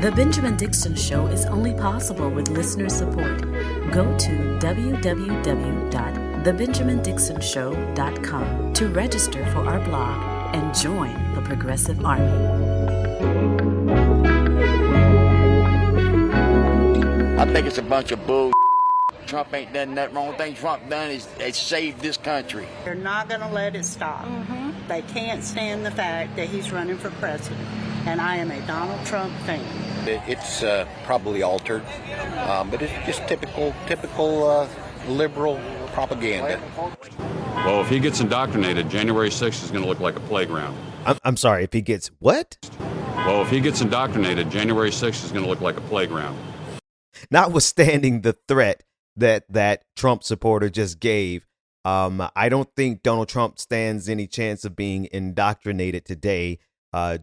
The Benjamin Dixon Show is only possible with listener support. Go to www.thebenjamindixonshow.com to register for our blog and join the Progressive Army. I think it's a bunch of bull. Trump ain't done that wrong thing. Trump done is saved this country. They're not going to let it stop. They can't stand the fact that he's running for president. And I am a Donald Trump fan. It's probably altered, but it's just typical liberal propaganda. Well, if he gets indoctrinated, January 6th is going to look like a playground. I'm sorry, if he gets what? Well, if he gets indoctrinated, January 6th is going to look like a playground. Notwithstanding the threat that Trump supporter just gave, I don't think Donald Trump stands any chance of being indoctrinated today.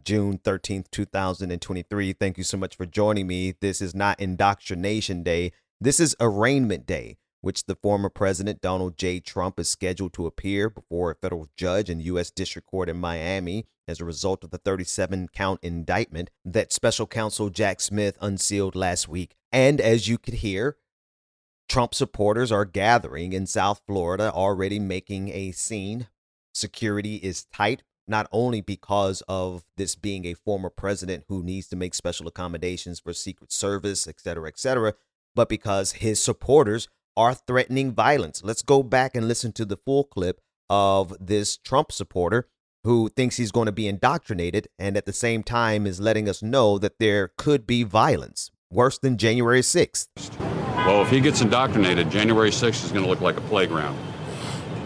June 13th, 2023. Thank you so much for joining me. This is not Indoctrination Day. This is Arraignment Day, which the former president, Donald J. Trump, is scheduled to appear before a federal judge in U.S. District Court in Miami as a result of the 37-count indictment that special counsel Jack Smith unsealed last week. And as you could hear, Trump supporters are gathering in South Florida, already making a scene. Security is tight, not only because of this being a former president who needs to make special accommodations for Secret Service, et cetera, but because his supporters are threatening violence. Let's go back and listen to the full clip of this Trump supporter who thinks he's going to be indoctrinated and at the same time is letting us know that there could be violence worse than January 6th. Well, if he gets indoctrinated, January 6th is going to look like a playground.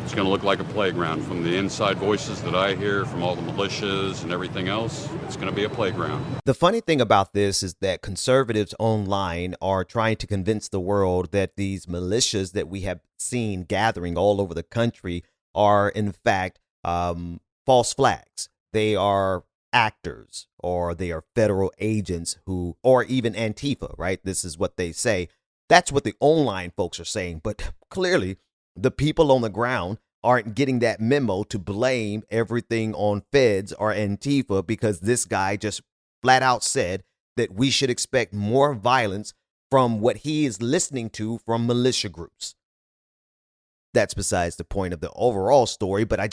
It's going to look like a playground. From the inside voices that I hear from all the militias and everything else, it's going to be a playground. The funny thing about this is that conservatives online are trying to convince the world that these militias that we have seen gathering all over the country are, in fact, false flags. They are actors or they are federal agents who, or even Antifa, right? This is what they say. That's what the online folks are saying. But clearly, the people on the ground aren't getting that memo to blame everything on feds or Antifa because this guy just flat out said that we should expect more violence from what he is listening to from militia groups. That's besides the point of the overall story, but I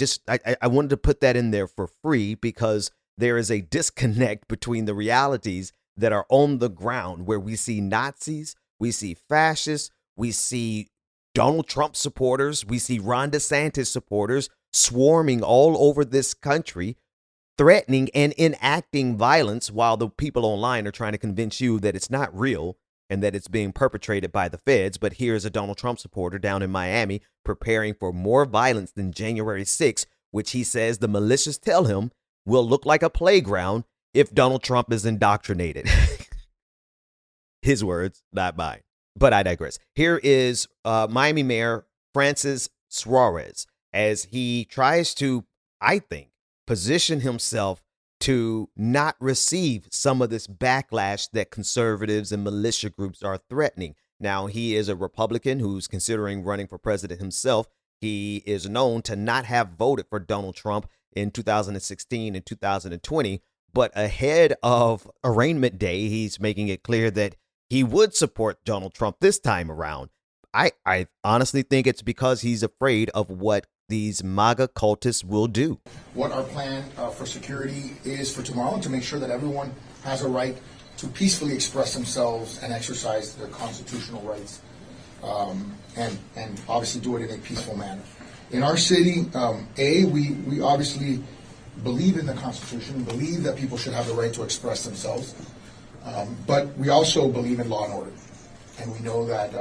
wanted to put that in there for free because there is a disconnect between the realities that are on the ground where we see Nazis, we see fascists, we see Donald Trump supporters, we see Ron DeSantis supporters swarming all over this country, threatening and enacting violence while the people online are trying to convince you that it's not real and that it's being perpetrated by the feds. But here's a Donald Trump supporter down in Miami preparing for more violence than January 6th, which he says the militias tell him will look like a playground if Donald Trump is indoctrinated. His words, not mine. But I digress. Here is Miami Mayor Francis Suarez as he tries to, I think, position himself to not receive some of this backlash that conservatives and militia groups are threatening. Now, he is a Republican who's considering running for president himself. He is known to not have voted for Donald Trump in 2016 and 2020. But ahead of Arraignment Day, he's making it clear that he would support Donald Trump this time around. I honestly think it's because he's afraid of what these MAGA cultists will do. What our plan for security is for tomorrow, to make sure that everyone has a right to peacefully express themselves and exercise their constitutional rights, and obviously do it in a peaceful manner. In our city, we obviously believe in the Constitution, believe that people should have the right to express themselves. But we also believe in law and order, and we know that,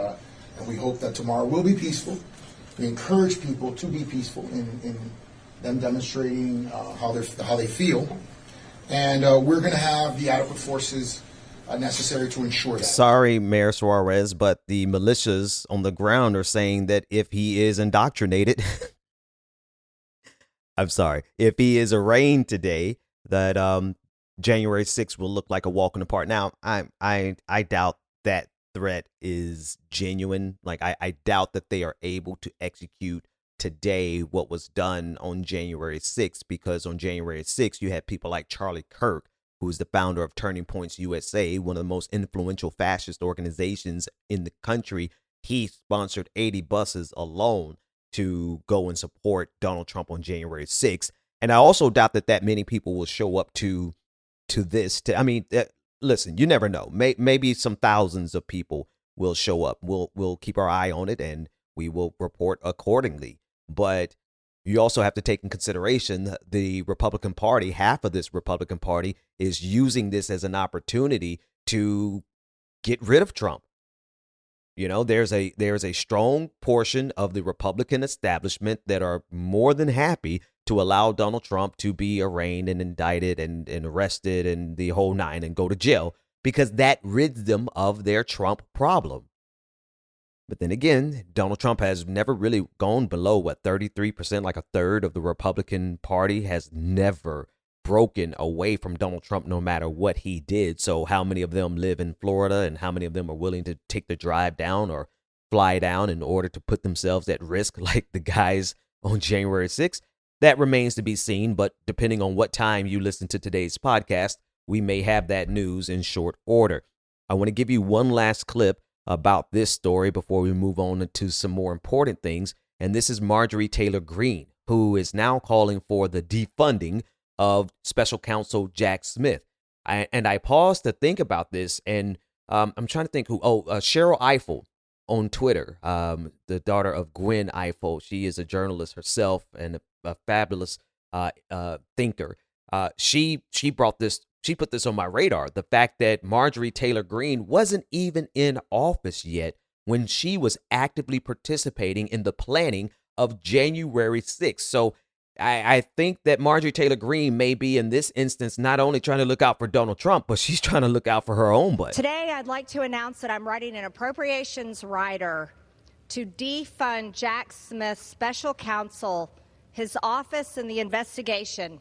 and we hope that tomorrow will be peaceful. We encourage people to be peaceful in them demonstrating how they feel, and we're going to have the adequate forces necessary to ensure that. Sorry, Mayor Suarez, but the militias on the ground are saying that if he is indoctrinated, I'm sorry, if he is arraigned today, that January 6th will look like a walk in the park. Now, I doubt that threat is genuine. Like, I doubt that they are able to execute today what was done on January 6th, because on January 6th, you had people like Charlie Kirk who is the founder of Turning Points USA, one of the most influential fascist organizations in the country, he sponsored 80 buses alone to go and support Donald Trump on January 6th. And I also doubt that many people will show up to this. Listen, you never know. Maybe some thousands of people will show up. We'll keep our eye on it, and we will report accordingly. But you also have to take in consideration the Republican Party. Half of this Republican Party is using this as an opportunity to get rid of Trump. You know, there's a strong portion of the Republican establishment that are more than happy to allow Donald Trump to be arraigned and indicted and arrested and the whole nine and go to jail, because that rids them of their Trump problem. But then again, Donald Trump has never really gone below 33%, like a third of the Republican Party has never broken away from Donald Trump, no matter what he did. So how many of them live in Florida, and how many of them are willing to take the drive down or fly down in order to put themselves at risk, like the guys on January 6th? That remains to be seen. But depending on what time you listen to today's podcast, we may have that news in short order. I want to give you one last clip about this story before we move on to some more important things. And this is Marjorie Taylor Greene, who is now calling for the defunding of Special Counsel Jack Smith. I paused to think about this, and I'm trying to think who. Cheryl Eiffel on Twitter, the daughter of Gwen Eiffel. She is a journalist herself and a fabulous thinker. She brought this. She put this on my radar. The fact that Marjorie Taylor Greene wasn't even in office yet when she was actively participating in the planning of January 6th. So I think that Marjorie Taylor Greene may be, in this instance, not only trying to look out for Donald Trump, but she's trying to look out for her own butt. Today, I'd like to announce that I'm writing an appropriations rider to defund Jack Smith's special counsel, his office, and the investigation.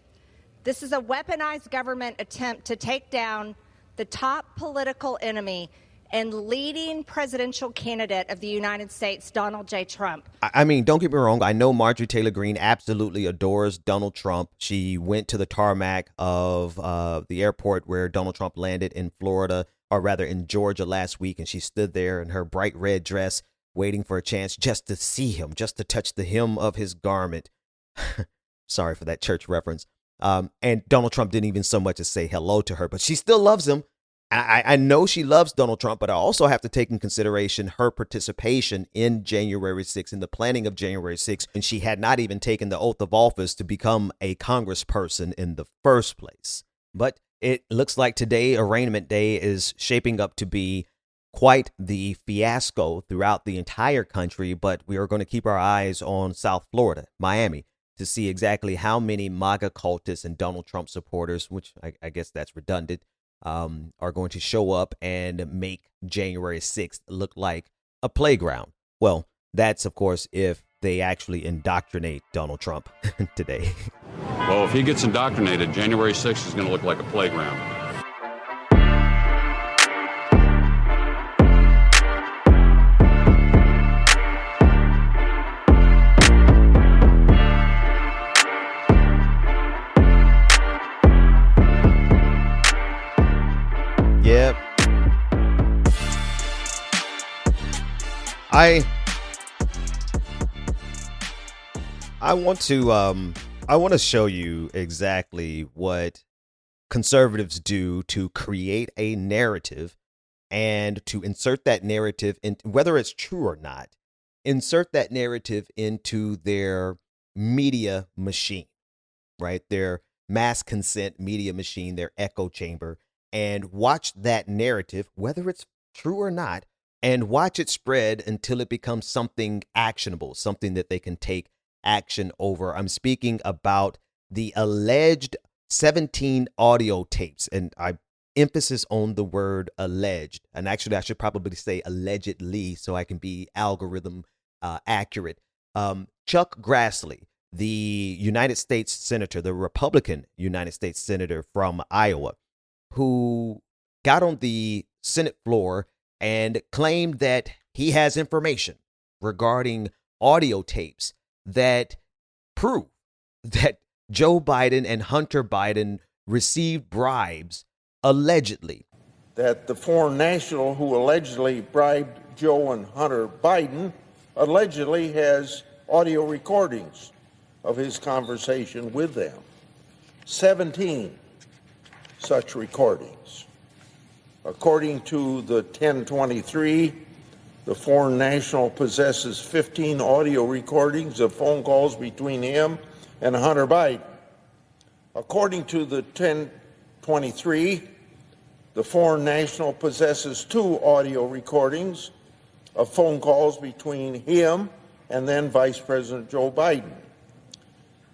This is a weaponized government attempt to take down the top political enemy and leading presidential candidate of the United States, Donald J. Trump. I mean, don't get me wrong. I know Marjorie Taylor Greene absolutely adores Donald Trump. She went to the tarmac of the airport where Donald Trump landed in Florida, or rather in Georgia last week, and she stood there in her bright red dress waiting for a chance just to see him, just to touch the hem of his garment. Sorry for that church reference. And Donald Trump didn't even so much as say hello to her, but she still loves him. I know she loves Donald Trump, but I also have to take in consideration her participation in January 6th, in the planning of January 6th, and she had not even taken the oath of office to become a congressperson in the first place. But it looks like today, Arraignment Day, is shaping up to be quite the fiasco throughout the entire country, but we are going to keep our eyes on South Florida, Miami, to see exactly how many MAGA cultists and Donald Trump supporters, which I guess that's redundant, are going to show up and make January 6th look like a playground. Well, that's, of course, if they actually indoctrinate Donald Trump today. Well, if he gets indoctrinated, January 6th is going to look like a playground. Yep. I want to show you exactly what conservatives do to create a narrative and to insert that narrative in, whether it's true or not, insert that narrative into their media machine, right? Their mass consent media machine, their echo chamber, and watch that narrative, whether it's true or not, and watch it spread until it becomes something actionable, something that they can take action over. I'm speaking about the alleged 17 audio tapes, and I emphasis on the word alleged. And actually, I should probably say allegedly so I can be algorithm accurate. Chuck Grassley, the United States Senator, the Republican United States Senator from Iowa, who got on the Senate floor and claimed that he has information regarding audio tapes that prove that Joe Biden and Hunter Biden received bribes, allegedly. That the foreign national who allegedly bribed Joe and Hunter Biden allegedly has audio recordings of his conversation with them. 17 such recordings. According to the 1023, the foreign national possesses 15 audio recordings of phone calls between him and Hunter Biden. According to the 1023, the foreign national possesses 2 audio recordings of phone calls between him and then Vice President Joe Biden.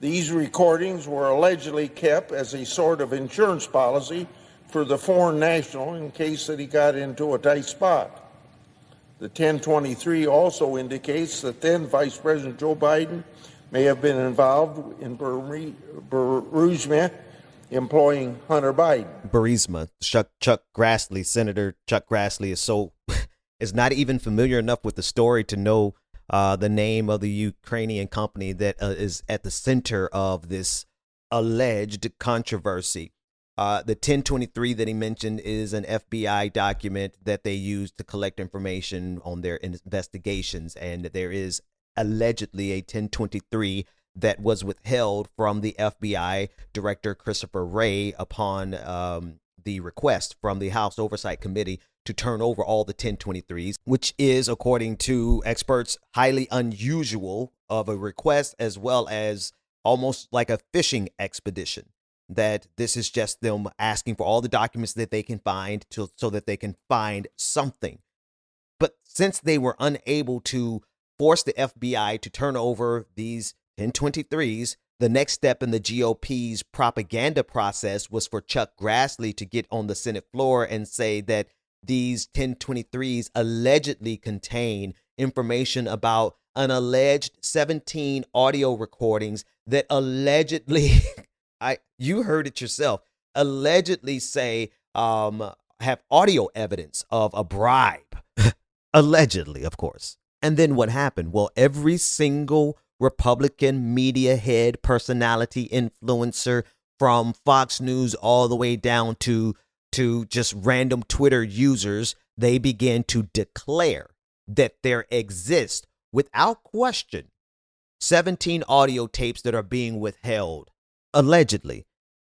These recordings were allegedly kept as a sort of insurance policy for the foreign national in case that he got into a tight spot. The 1023 also indicates that then Vice President Joe Biden may have been involved in Burisma employing Hunter Biden. Burisma, Chuck Grassley, Senator Chuck Grassley is not even familiar enough with the story to know the name of the Ukrainian company that is at the center of this alleged controversy. The 1023 that he mentioned is an FBI document that they use to collect information on their investigations. And there is allegedly a 1023 that was withheld from the FBI Director Christopher Wray upon the request from the House Oversight Committee to turn over all the 1023s, which is, according to experts, highly unusual of a request, as well as almost like a fishing expedition. That this is just them asking for all the documents that they can find so that they can find something. But since they were unable to force the FBI to turn over these 1023s, the next step in the GOP's propaganda process was for Chuck Grassley to get on the Senate floor and say that these 1023s allegedly contain information about an alleged 17 audio recordings that allegedly you heard it yourself, allegedly say have audio evidence of a bribe. Allegedly, of course. And then what happened? Well, every single Republican media head, personality, influencer, from Fox News all the way down to just random Twitter users, they began to declare that there exist, without question, 17 audio tapes that are being withheld. Allegedly.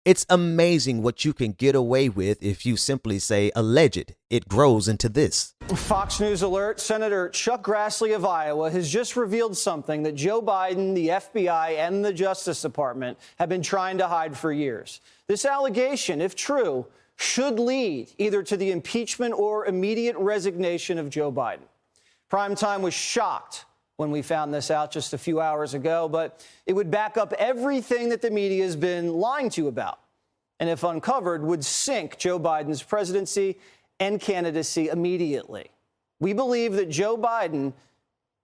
It's amazing what you can get away with if you simply say alleged. It grows into this. Fox News alert. Senator Chuck Grassley of Iowa has just revealed something that Joe Biden, the FBI, and the Justice Department have been trying to hide for years. This allegation, if true, should lead either to the impeachment or immediate resignation of Joe Biden. Primetime was shocked when we found this out just a few hours ago, but it would back up everything that the media has been lying to you about, and if uncovered, would sink Joe Biden's presidency and candidacy immediately. We believe that Joe Biden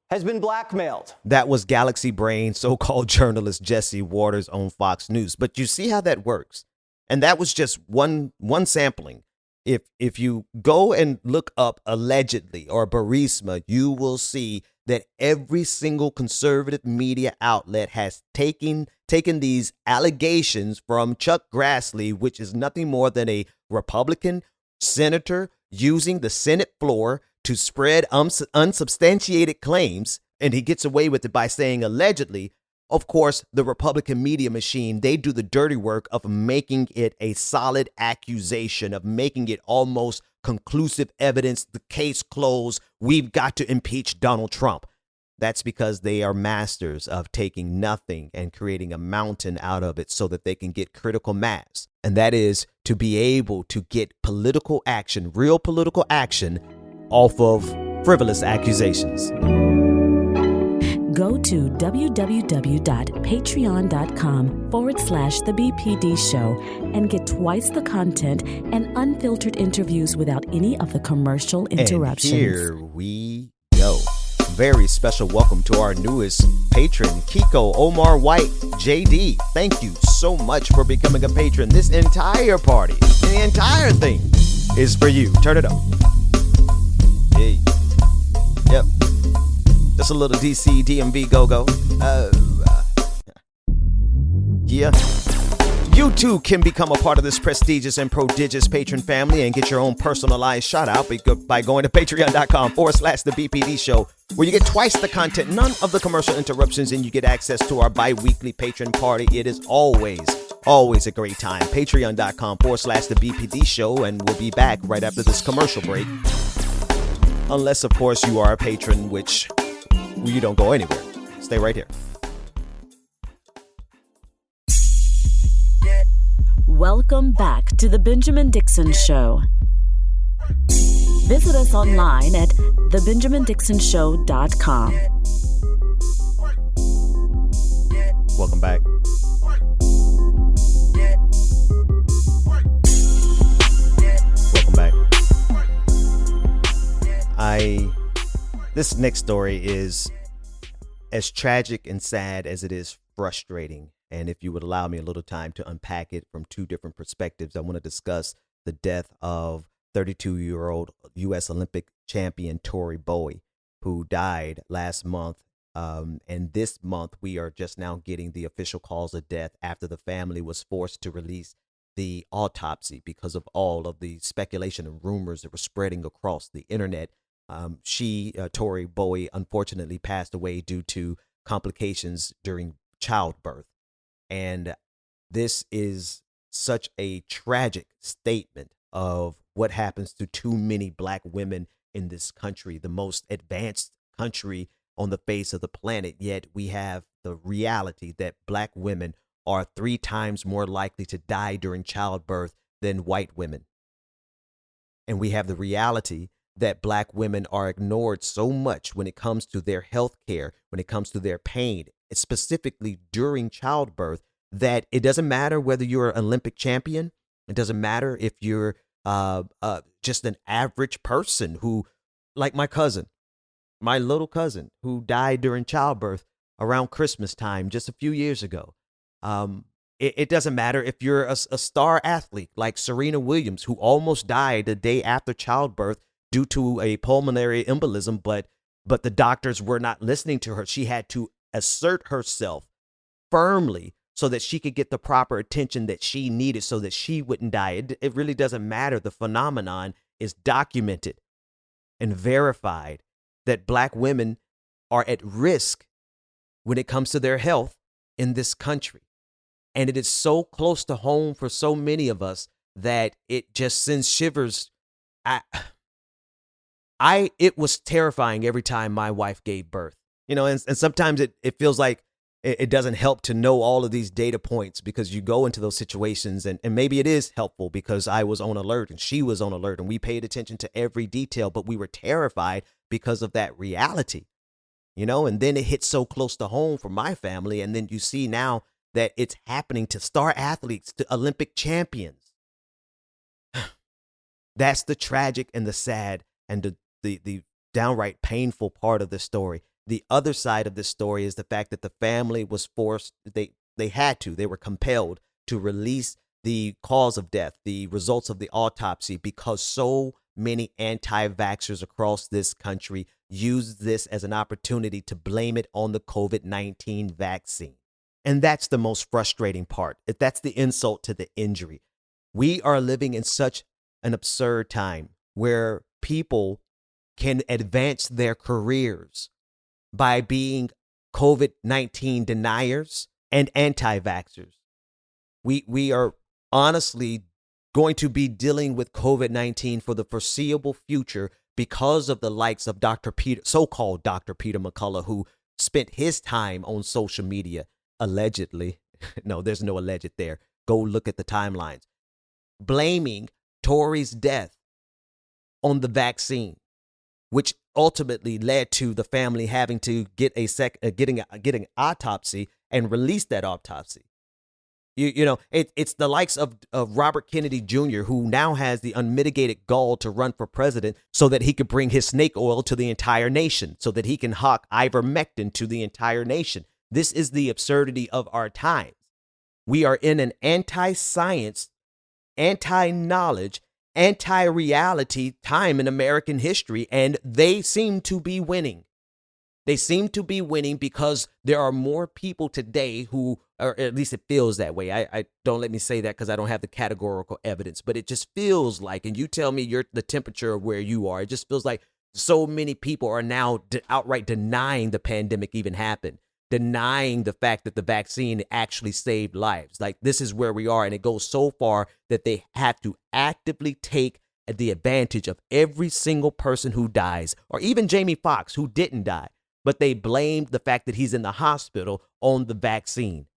has been blackmailed. That was Galaxy Brain, so-called journalist Jesse Waters on Fox News. But you see how that works. And that was just one sampling. If you go and look up allegedly or Burisma, you will see that every single conservative media outlet has taken these allegations from Chuck Grassley, which is nothing more than a Republican senator using the Senate floor to spread unsubstantiated claims, and he gets away with it by saying allegedly. Of course, the Republican media machine, they do the dirty work of making it a solid accusation, of making it almost conclusive evidence, the case closed, we've got to impeach Donald Trump. That's because they are masters of taking nothing and creating a mountain out of it so that they can get critical mass. And that is to be able to get political action, real political action, off of frivolous accusations. Go to www.patreon.com/The BPD Show and get twice the content and unfiltered interviews without any of the commercial interruptions. And here we go. Very special welcome to our newest patron, Kiko Omar White JD. Thank you so much for becoming a patron. This entire party, the entire thing is for you. Turn it up. Hey. Yep. Just a little DC DMV go-go. Yeah. You too can become a part of this prestigious and prodigious patron family and get your own personalized shout out by going to patreon.com/the BPD show, where you get twice the content, none of the commercial interruptions, and you get access to our bi-weekly patron party. It is always a great time. Patreon.com/the BPD show, and we'll be back right after this commercial break. Unless, of course, you are a patron, which you don't go anywhere. Stay right here. Welcome back to the Benjamin Dixon Show. Visit us online at thebenjamindixonshow.com. Welcome back. Welcome back. This next story is as tragic and sad as it is frustrating. And if you would allow me a little time to unpack it from two different perspectives, I want to discuss the death of 32-year-old U.S. Olympic champion Torie Bowie, who died last month. And this month, we are just now getting the official cause of death after the family was forced to release the autopsy because of all of the speculation and rumors that were spreading across the internet. Torie Bowie, unfortunately passed away due to complications during childbirth. And this is such a tragic statement of what happens to too many black women in this country, the most advanced country on the face of the planet. Yet we have the reality that black women are 3 times more likely to die during childbirth than white women. And we have the reality that black women are ignored so much when it comes to their health care, when it comes to their pain, specifically during childbirth, that it doesn't matter whether you're an Olympic champion. It doesn't matter if you're just an average person who, like my little cousin who died during childbirth around Christmas time just a few years ago. It doesn't matter if you're a star athlete like Serena Williams, who almost died the day after childbirth due to a pulmonary embolism, but the doctors were not listening to her. She had to assert herself firmly so that she could get the proper attention that she needed so that she wouldn't die. It really doesn't matter. The phenomenon is documented and verified that black women are at risk when it comes to their health in this country. And it is so close to home for so many of us that it just sends shivers. It was terrifying every time my wife gave birth, and sometimes it feels like it doesn't help to know all of these data points because you go into those situations and maybe it is helpful because I was on alert and she was on alert and we paid attention to every detail, but we were terrified because of that reality, and then it hits so close to home for my family. And then you see now that it's happening to star athletes, to Olympic champions. That's the tragic and the sad and the downright painful part of the story. The other side of this story is the fact that the family was forced, they were compelled to release the cause of death, the results of the autopsy, because so many anti-vaxxers across this country used this as an opportunity to blame it on the COVID-19 vaccine. And that's the most frustrating part. That's the insult to the injury. We are living in such an absurd time where people can advance their careers by being COVID-19 deniers and anti-vaxxers. We are honestly going to be dealing with COVID-19 for the foreseeable future because of the likes of so-called Dr. Peter McCullough, who spent his time on social media, allegedly. No, there's no alleged there. Go look at the timelines. Blaming Torie's death on the vaccine, which ultimately led to the family having to get getting an autopsy and release that autopsy. It's the likes of Robert Kennedy Jr., who now has the unmitigated gall to run for president so that he could bring his snake oil to the entire nation, so that he can hawk ivermectin to the entire nation. This is the absurdity of our times. We are in an anti-science, anti-knowledge, anti-reality time in American history, and they seem to be winning. They seem to be winning because there are more people today who, or at least it feels that way. I don't let me say that because I don't have the categorical evidence, but it just feels like, and you tell me you're the temperature of where you are. It just feels like so many people are now outright denying the pandemic even happened, denying the fact that the vaccine actually saved lives. Like, this is where we are. And it goes so far that they have to actively take the advantage of every single person who dies, or even Jamie Foxx, who didn't die. But they blamed the fact that he's in the hospital on the vaccine.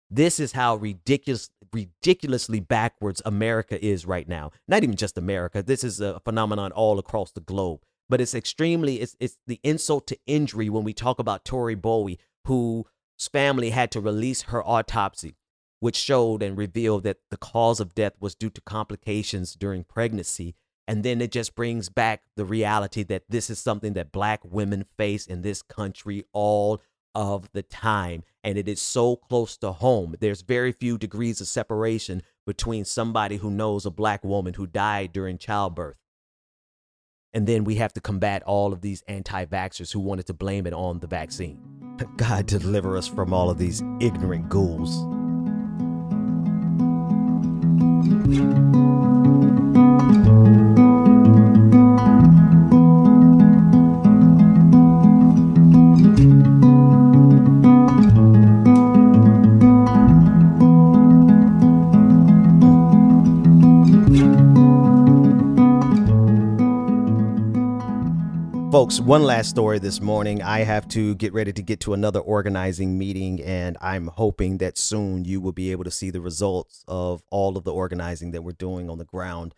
This is how ridiculously backwards America is right now. Not even just America. This is a phenomenon all across the globe. But it's extremely, it's the insult to injury when we talk about Torie Bowie, whose family had to release her autopsy, which showed and revealed that the cause of death was due to complications during pregnancy. And then it just brings back the reality that this is something that Black women face in this country all of the time. And it is so close to home. There's very few degrees of separation between somebody who knows a Black woman who died during childbirth. And then we have to combat all of these anti-vaxxers who wanted to blame it on the vaccine. God deliver us from all of these ignorant ghouls. Folks, one last story this morning. I have to get ready to get to another organizing meeting, and I'm hoping that soon you will be able to see the results of all of the organizing that we're doing on the ground.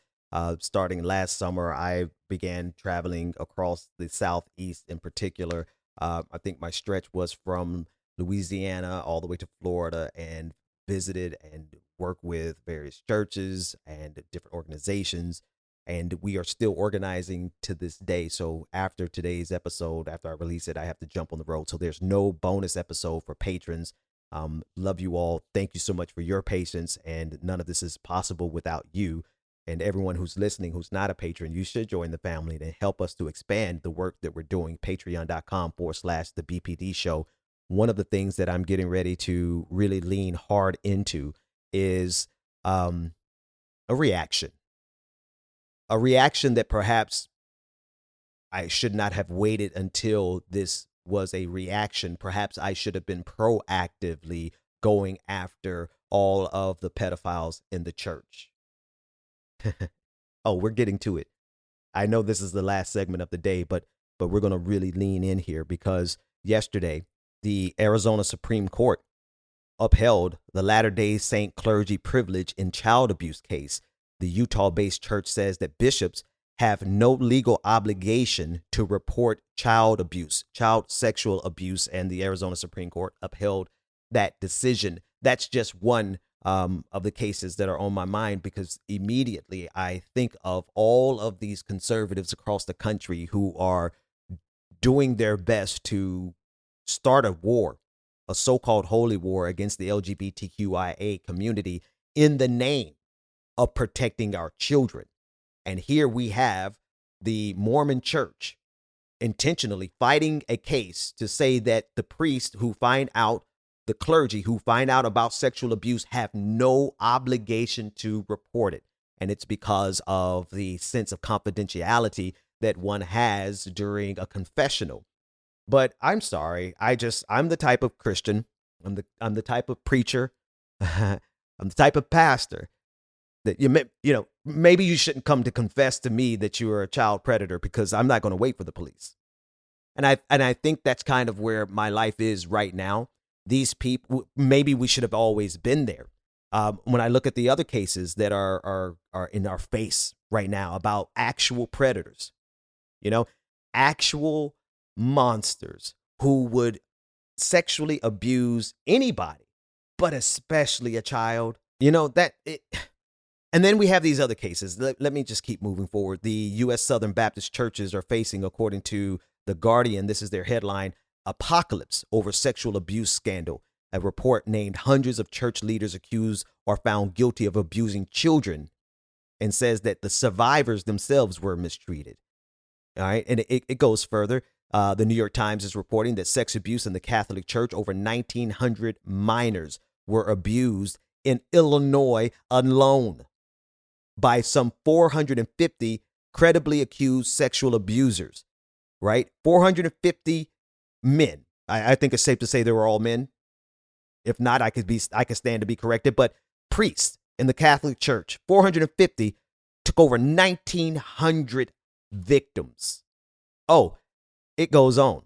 Starting last summer, I began traveling across the Southeast in particular. I think my stretch was from Louisiana all the way to Florida, and visited and worked with various churches and different organizations. And we are still organizing to this day. So after today's episode, after I release it, I have to jump on the road. So there's no bonus episode for patrons. Love you all. Thank you so much for your patience. And none of this is possible without you. And everyone who's listening, who's not a patron, you should join the family and help us to expand the work that we're doing. Patreon.com/the BPD show. One of the things that I'm getting ready to really lean hard into is a reaction. A reaction that perhaps I should not have waited until this was a reaction. Perhaps I should have been proactively going after all of the pedophiles in the church. Oh, we're getting to it. I know this is the last segment of the day, but we're going to really lean in here because yesterday, the Arizona Supreme Court upheld the Latter-day Saint clergy privilege in child abuse case. The Utah-based church says that bishops have no legal obligation to report child abuse, child sexual abuse, and the Arizona Supreme Court upheld that decision. That's just one of the cases that are on my mind, because immediately I think of all of these conservatives across the country who are doing their best to start a war, a so-called holy war against the LGBTQIA community in the name of protecting our children. And here we have the Mormon Church intentionally fighting a case to say that the priests who find out, the clergy who find out about sexual abuse, have no obligation to report it. And it's because of the sense of confidentiality that one has during a confessional. But I'm sorry, I'm the type of Christian, I'm the type of preacher, I'm the type of pastor that maybe you shouldn't come to confess to me that you are a child predator, because I'm not going to wait for the police. And I think that's kind of where my life is right now. These people, maybe we should have always been there. When I look at the other cases that are in our face right now about actual predators, actual monsters who would sexually abuse anybody, but especially a child, and then we have these other cases. Let me just keep moving forward. The U.S. Southern Baptist churches are facing, according to The Guardian, this is their headline, apocalypse over sexual abuse scandal. A report named hundreds of church leaders accused or found guilty of abusing children, and says that the survivors themselves were mistreated. All right. And it goes further. The New York Times is reporting that sex abuse in the Catholic Church, over 1,900 minors were abused in Illinois alone by some 450 credibly accused sexual abusers, right? 450 men. I think it's safe to say they were all men. If not, I could stand to be corrected. But priests in the Catholic Church, 450, took over 1,900 victims. Oh, it goes on.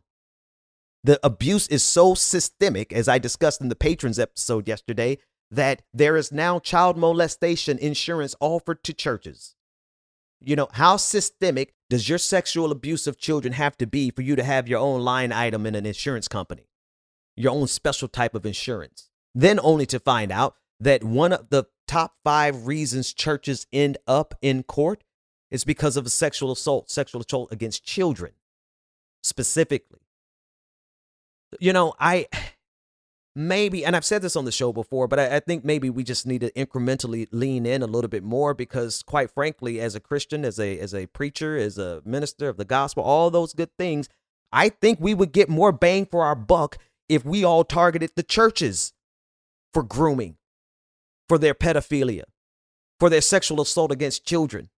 The abuse is so systemic, as I discussed in the Patrons episode yesterday, that there is now child molestation insurance offered to churches. You know, how systemic does your sexual abuse of children have to be for you to have your own line item in an insurance company, your own special type of insurance? Then only to find out that one of the top 5 reasons churches end up in court is because of a sexual assault against children specifically. You know, maybe, and I've said this on the show before, but I think maybe we just need to incrementally lean in a little bit more, because quite frankly, as a Christian, as a preacher, as a minister of the gospel, all those good things, I think we would get more bang for our buck if we all targeted the churches for grooming, for their pedophilia, for their sexual assault against children.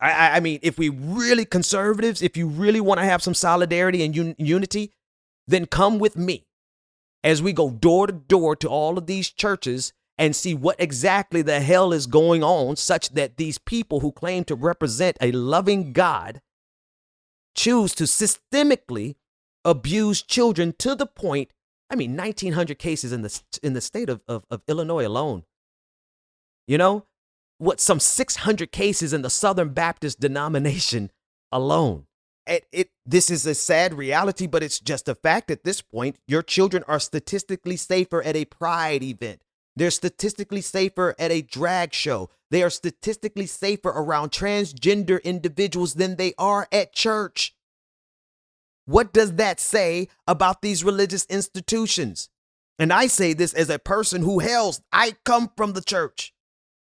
I mean, if we really conservatives, if you really want to have some solidarity and unity, then come with me as we go door to door to all of these churches and see what exactly the hell is going on, such that these people who claim to represent a loving God choose to systemically abuse children to the point, 1,900 cases in the state of Illinois alone. You know, some 600 cases in the Southern Baptist denomination alone. This is a sad reality, but it's just a fact at this point. Your children are statistically safer at a pride event. They're statistically safer at a drag show. They are statistically safer around transgender individuals than they are at church. What does that say about these religious institutions? And I say this as a person who I come from the church,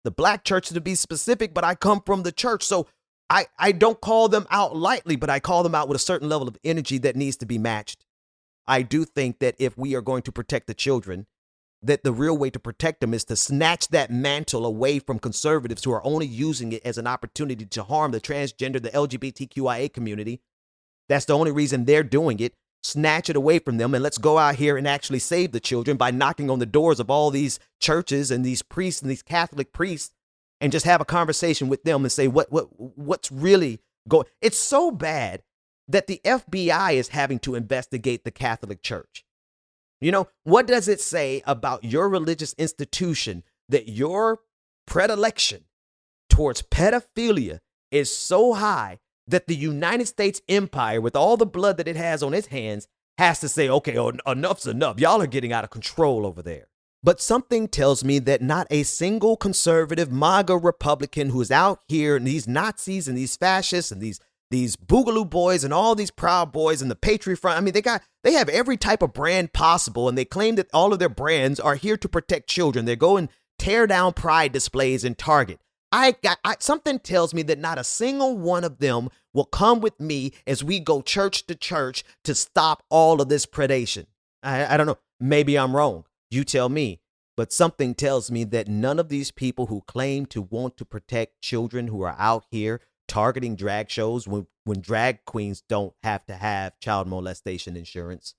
the black church to be specific, but I come from the church. So I don't call them out lightly, but I call them out with a certain level of energy that needs to be matched. I do think that if we are going to protect the children, that the real way to protect them is to snatch that mantle away from conservatives who are only using it as an opportunity to harm the transgender, the LGBTQIA community. That's the only reason they're doing it. Snatch it away from them, and let's go out here and actually save the children by knocking on the doors of all these churches and these priests and these Catholic priests, and just have a conversation with them and say what's really going. It's so bad that the FBI is having to investigate the Catholic Church. You know, what does it say about your religious institution that your predilection towards pedophilia is so high that the United States empire, with all the blood that it has on its hands, has to say, okay, enough's enough. Y'all are getting out of control over there. But something tells me that not a single conservative MAGA Republican who's out here, and these Nazis and these fascists and these Boogaloo boys and all these Proud Boys and the Patriot Front, they have every type of brand possible, and they claim that all of their brands are here to protect children. They go and tear down pride displays in Target. Something tells me that not a single one of them will come with me as we go church to church to stop all of this predation. I don't know. Maybe I'm wrong. You tell me. But something tells me that none of these people who claim to want to protect children who are out here targeting drag shows when drag queens don't have to have child molestation insurance,